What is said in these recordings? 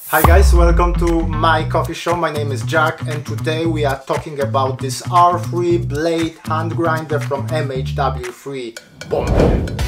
Hi guys, welcome to my coffee show. My name is Jack and today we are talking about this R3 blade hand grinder from MHW-3BOMBER.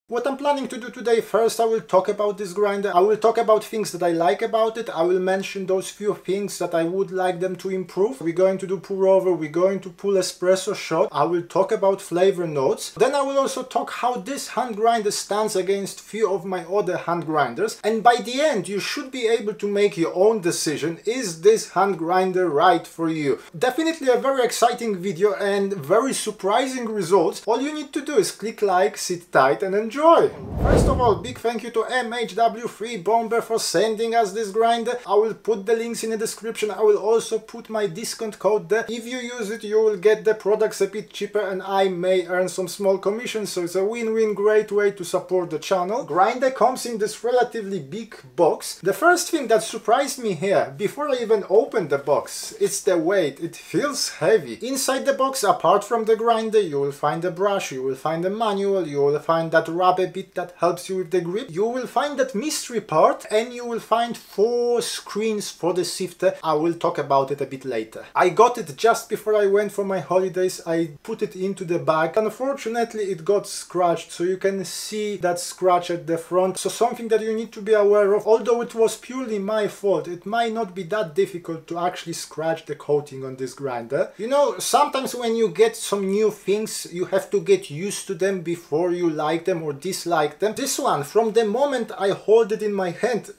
What I'm planning to do today, first I will talk about this grinder. I will talk about things that I like about it. I will mention those few things that I would like them to improve. We're going to do pour over, we're going to pull espresso shot. I will talk about flavor notes. Then I will also talk how this hand grinder stands against few of my other hand grinders. And by the end, you should be able to make your own decision. Is this hand grinder right for you? Definitely a very exciting video and very surprising results. All you need to do is click like, sit tight and enjoy. First of all, big thank you to MHW-3BOMBER for sending us this grinder. I will put the links in the description. I will also put my discount code there. If you use it, you will get the products a bit cheaper and I may earn some small commissions, so it's a win-win, great way to support the channel. Grinder comes in this relatively big box. The first thing that surprised me here, before I even opened the box, it's the weight. It feels heavy. Inside the box, apart from the grinder, you will find a brush, you will find a manual, you will find that rubber bit that helps you with the grip. You will find that mystery part and you will find 4 screens for the sifter. I will talk about it a bit later. I got it just before I went for my holidays. I put it into the bag. Unfortunately, it got scratched, so you can see that scratch at the front. So something that you need to be aware of. Although it was purely my fault, it might not be that difficult to actually scratch the coating on this grinder. You know, sometimes when you get some new things, you have to get used to them before you like them or dislike them. This one, from the moment I hold it in my hand,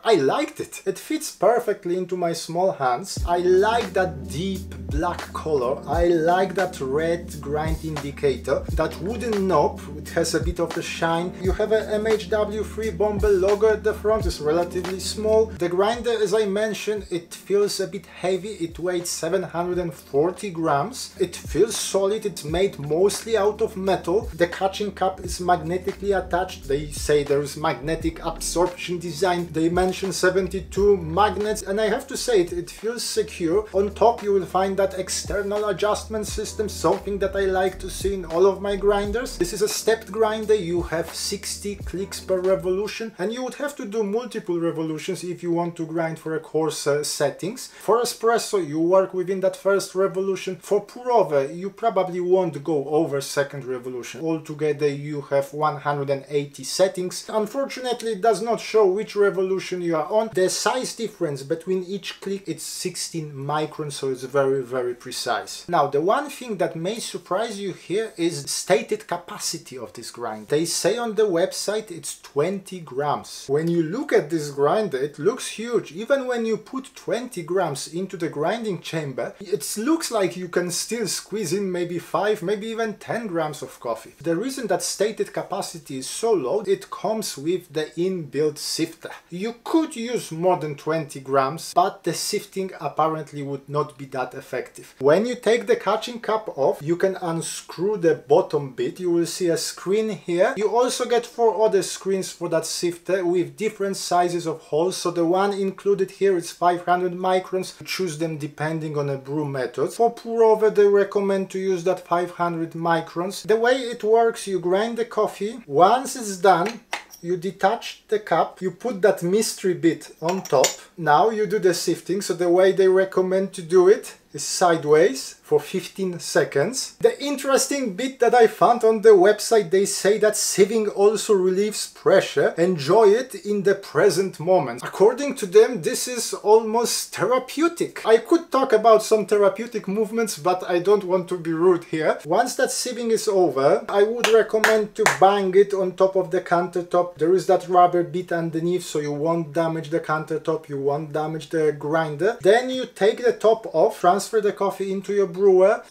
I liked it. It fits perfectly into my small hands. I like that deep black color. I like that red grind indicator. That wooden knob, it has a bit of the shine. You have a MHW-3BOMBER logo at the front. It's relatively small. The grinder, as I mentioned, it feels a bit heavy. It weighs 740 grams. It feels solid. It's made mostly out of metal. The catching cup is magnetically attached. They say there is magnetic absorption design. They mention 72 magnets and I have to say it feels secure. On top you will find that external adjustment system, something that I like to see in all of my grinders. This is a stepped grinder. You have 60 clicks per revolution and you would have to do multiple revolutions if you want to grind for a coarse settings. For espresso you work within that first revolution. For pour over you probably won't go over second revolution. Altogether you have 180 settings. Unfortunately, it does not show which revolution you are on. The size difference between each click, it's 16 microns, so it's very precise. Now, the one thing that may surprise you here is stated capacity of this grinder. They say on the website it's 20 grams. When you look at this grinder, it looks huge. Even when you put 20 grams into the grinding chamber, it looks like you can still squeeze in maybe 5, maybe even 10 grams of coffee. The reason that stated capacity is so low, it comes with the inbuilt sifter. You could use more than 20 grams, but the sifting apparently would not be that effective. When you take the catching cup off, you can unscrew the bottom bit. You will see a screen here. You also get 4 other screens for that sifter with different sizes of holes. So the one included here is 500 microns. Choose them depending on a brew method. For pour over, they recommend to use that 500 microns. The way it works, you grind the coffee. Once it's done, you detach the cup, you put that mystery bit on top. Now you do the sifting. So the way they recommend to do it is sideways for 15 seconds. The interesting bit that I found on the website, they say that sieving also relieves pressure. Enjoy it in the present moment. According to them, this is almost therapeutic. I could talk about some therapeutic movements, but I don't want to be rude here. Once that sieving is over, I would recommend to bang it on top of the countertop. There is that rubber bit underneath, so you won't damage the countertop, you won't damage the grinder. Then you take the top off, transfer the coffee into your brewer.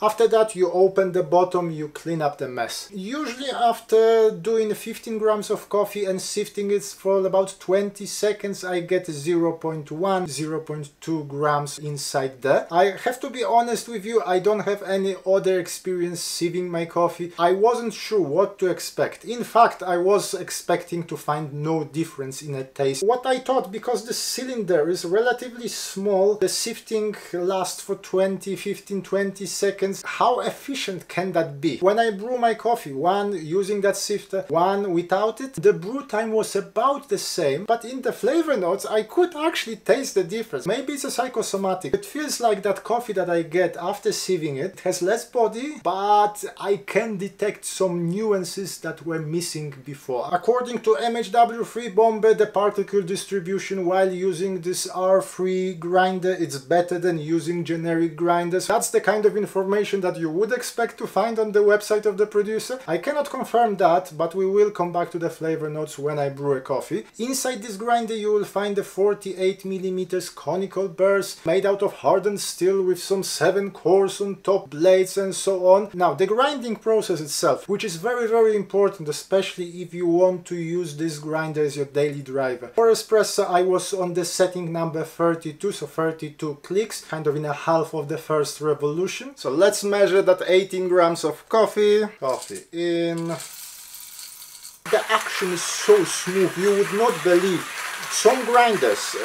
After that you open the bottom, you clean up the mess. Usually after doing 15 grams of coffee and sifting it for about 20 seconds, I get 0.1, 0.2 grams inside there. I have to be honest with you, I don't have any other experience sieving my coffee. I wasn't sure what to expect. In fact, I was expecting to find no difference in a taste. What I thought, because the cylinder is relatively small, the sifting lasts for 15-20 20 seconds. How efficient can that be? When I brew my coffee, one using that sifter, one without it, the brew time was about the same, but in the flavor notes I could actually taste the difference. Maybe it's a psychosomatic. It feels like that coffee that I get after sieving it has less body, but I can detect some nuances that were missing before. According to MHW-3BOMBER, the particle distribution while using this R3 grinder, it's better than using generic grinders. That's the kind of information that you would expect to find on the website of the producer. I cannot confirm that, but we will come back to the flavor notes when I brew a coffee. Inside this grinder you will find a 48mm conical burrs made out of hardened steel with some 7 cores on top, blades and so on. Now the grinding process itself, which is very important, especially if you want to use this grinder as your daily driver. For espresso I was on the setting number 32, so 32 clicks, kind of in a half of the first revolution. So let's measure that 18 grams of coffee. Coffee in. The action is so smooth, you would not believe. Some grinders,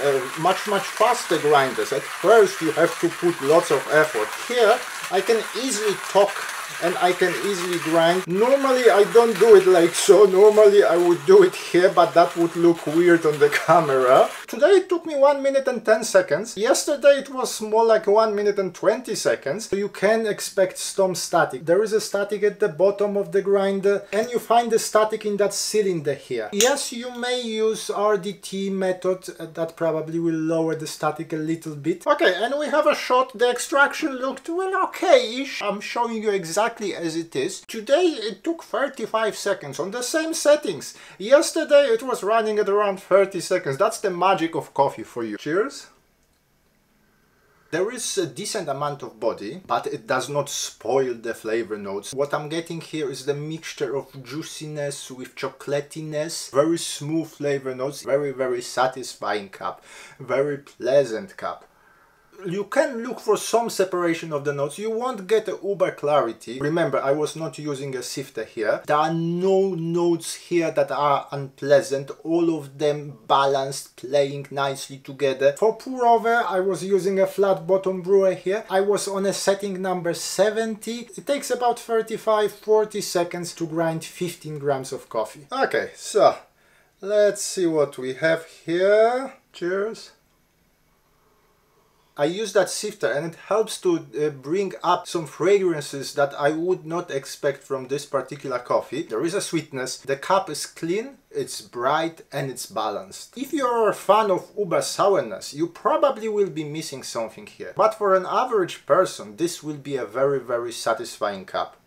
much faster grinders, at first you have to put lots of effort. Here I can easily talk and I can easily grind. Normally I don't do it like so. Normally I would do it here, but that would look weird on the camera. Today it took me 1 minute and 10 seconds. Yesterday it was more like 1 minute and 20 seconds. So you can expect some static. There is a static at the bottom of the grinder, and you find the static in that cylinder here. Yes, you may use RDT method. That probably will lower the static a little bit. Okay, and we have a shot. The extraction looked, well, okay-ish. I'm showing you exactly as it is. Today it took 35 seconds on the same settings. Yesterday it was running at around 30 seconds. That's the magic of coffee for you. Cheers. There is a decent amount of body, but it does not spoil the flavor notes. What I'm getting here is the mixture of juiciness with chocolatiness, very smooth flavor notes, very satisfying cup, very pleasant cup. You can look for some separation of the notes. You won't get a uber clarity. Remember, I was not using a sifter here. There are no notes here that are unpleasant. All of them balanced, playing nicely together. For pour over, I was using a flat bottom brewer here. I was on a setting number 70. It takes about 35-40 seconds to grind 15 grams of coffee. Okay, so let's see what we have here. Cheers. I use that sifter and it helps to bring up some fragrances that I would not expect from this particular coffee. There is a sweetness, the cup is clean, it's bright and it's balanced. If you're a fan of uber sourness, you probably will be missing something here. But for an average person, this will be a very satisfying cup.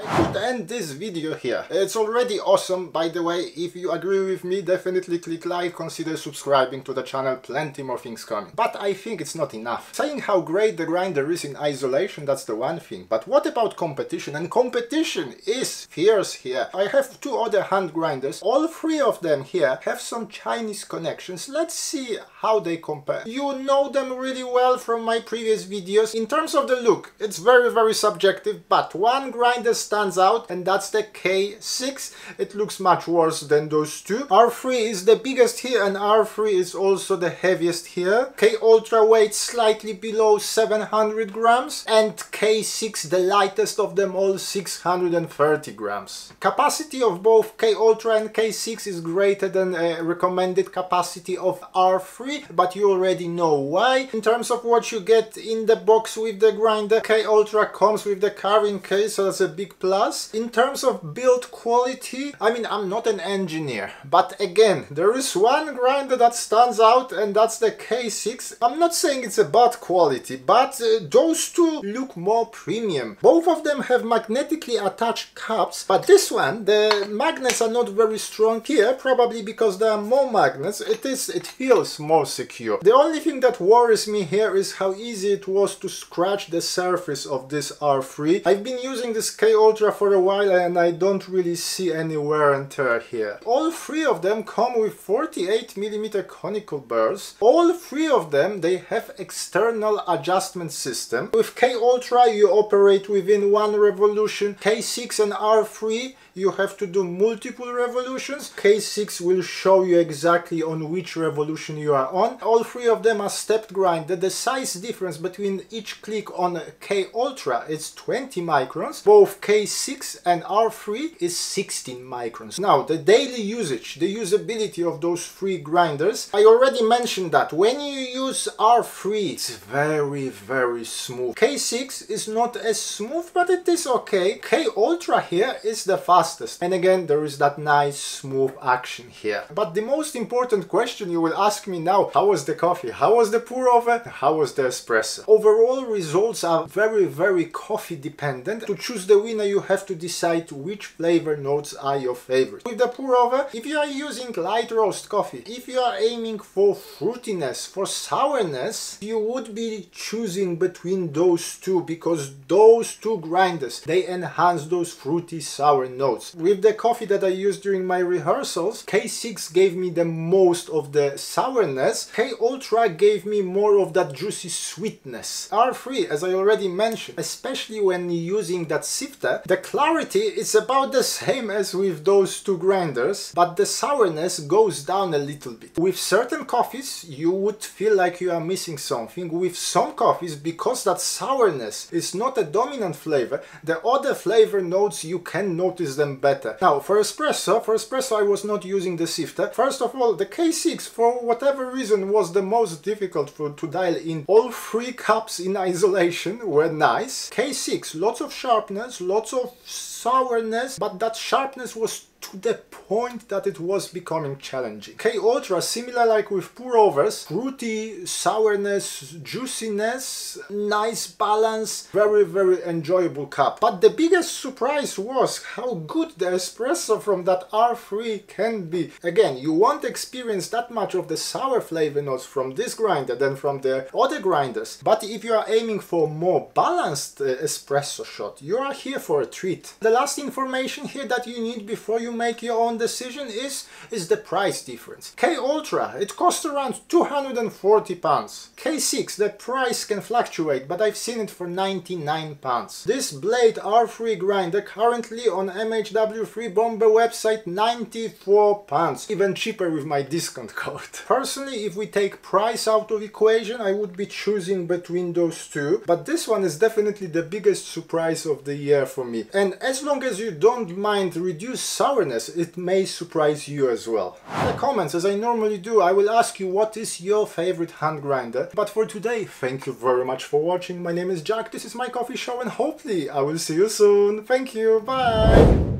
I could end this video here. It's already awesome, by the way. If you agree with me, definitely click like, consider subscribing to the channel, plenty more things coming. But I think it's not enough. Saying how great the grinder is in isolation, that's the one thing. But what about competition? And competition is fierce here. I have 2 other hand grinders. All 3 of them here have some Chinese connections. Let's see how they compare. You know them really well from my previous videos. In terms of the look, it's very subjective, but one grinder stands out, and that's the K6. It looks much worse than those 2. R3 is the biggest here, and R3 is also the heaviest here. K Ultra weighs slightly below 700 grams, and K6, the lightest of them all, 630 grams. Capacity of both K Ultra and K6 is greater than recommended capacity of R3, but you already know why. In terms of what you get in the box with the grinder, K Ultra comes with the carrying case, so that's a big plus. In terms of build quality, I mean, I'm not an engineer, but again, there is one grinder that stands out, and that's the K6. I'm not saying it's a bad quality, but those 2 look more premium. Both of them have magnetically attached cups, but this one, the magnets are not very strong here, probably because there are more magnets. It feels more secure. The only thing that worries me here is how easy it was to scratch the surface of this R3. I've been using this K Ultra for a while and I don't really see any wear and tear here. All 3 of them come with 48mm conical burrs. All 3 of them, they have external adjustment system. With K Ultra you operate within 1 revolution. K6 and R3 you have to do multiple revolutions. K6 will show you exactly on which revolution you are on. All three of them are stepped grinder. The size difference between each click on K Ultra is 20 microns. Both K6 and R3 is 16 microns. Now, the daily usage, the usability of those three grinders, I already mentioned that when you use R3, it's very smooth. K6 is not as smooth, but it is okay. K Ultra here is the fastest. And again, there is that nice smooth action here. But the most important question you will ask me now, how was the coffee? How was the pour over? How was the espresso? Overall results are very coffee dependent. To choose the winner, you have to decide which flavor notes are your favorite. With the pour over, if you are using light roast coffee, if you are aiming for fruitiness, for sourness, you would be choosing between those two, because those two grinders, they enhance those fruity sour notes. With the coffee that I used during my rehearsals, K6 gave me the most of the sourness, K Ultra gave me more of that juicy sweetness. R3, as I already mentioned, especially when using that sifter, the clarity is about the same as with those two grinders, but the sourness goes down a little bit. With certain coffees, you would feel like you are missing something. With some coffees, because that sourness is not a dominant flavor, the other flavor notes, you can notice them better. Now, for espresso I was not using the sifter. First of all, the K6, for whatever reason, was the most difficult to dial in. All three cups in isolation were nice. K6, lots of sharpness, lots of sourness, but that sharpness was to the point that it was becoming challenging. K Ultra, similar like with pour overs, fruity sourness, juiciness, nice balance, very enjoyable cup. But the biggest surprise was how good the espresso from that R3 can be. Again, you won't experience that much of the sour flavor notes from this grinder than from the other grinders, but if you are aiming for more balanced espresso shot, you are here for a treat. The last information here that you need before you make your own decision is the price difference. K Ultra, it costs around £240. K6, the price can fluctuate, but I've seen it for £99. This Blade R3 grinder currently on MHW-3BOMBER website, £94. Even cheaper with my discount code. Personally, if we take price out of equation, I would be choosing between those two, but this one is definitely the biggest surprise of the year for me. And as long as you don't mind reduced sourness, it may surprise you as well. In the comments, as I normally do, I will ask you what is your favorite hand grinder. But for today, thank you very much for watching. My name is Jack, this is my coffee show, and hopefully I will see you soon. Thank you, bye!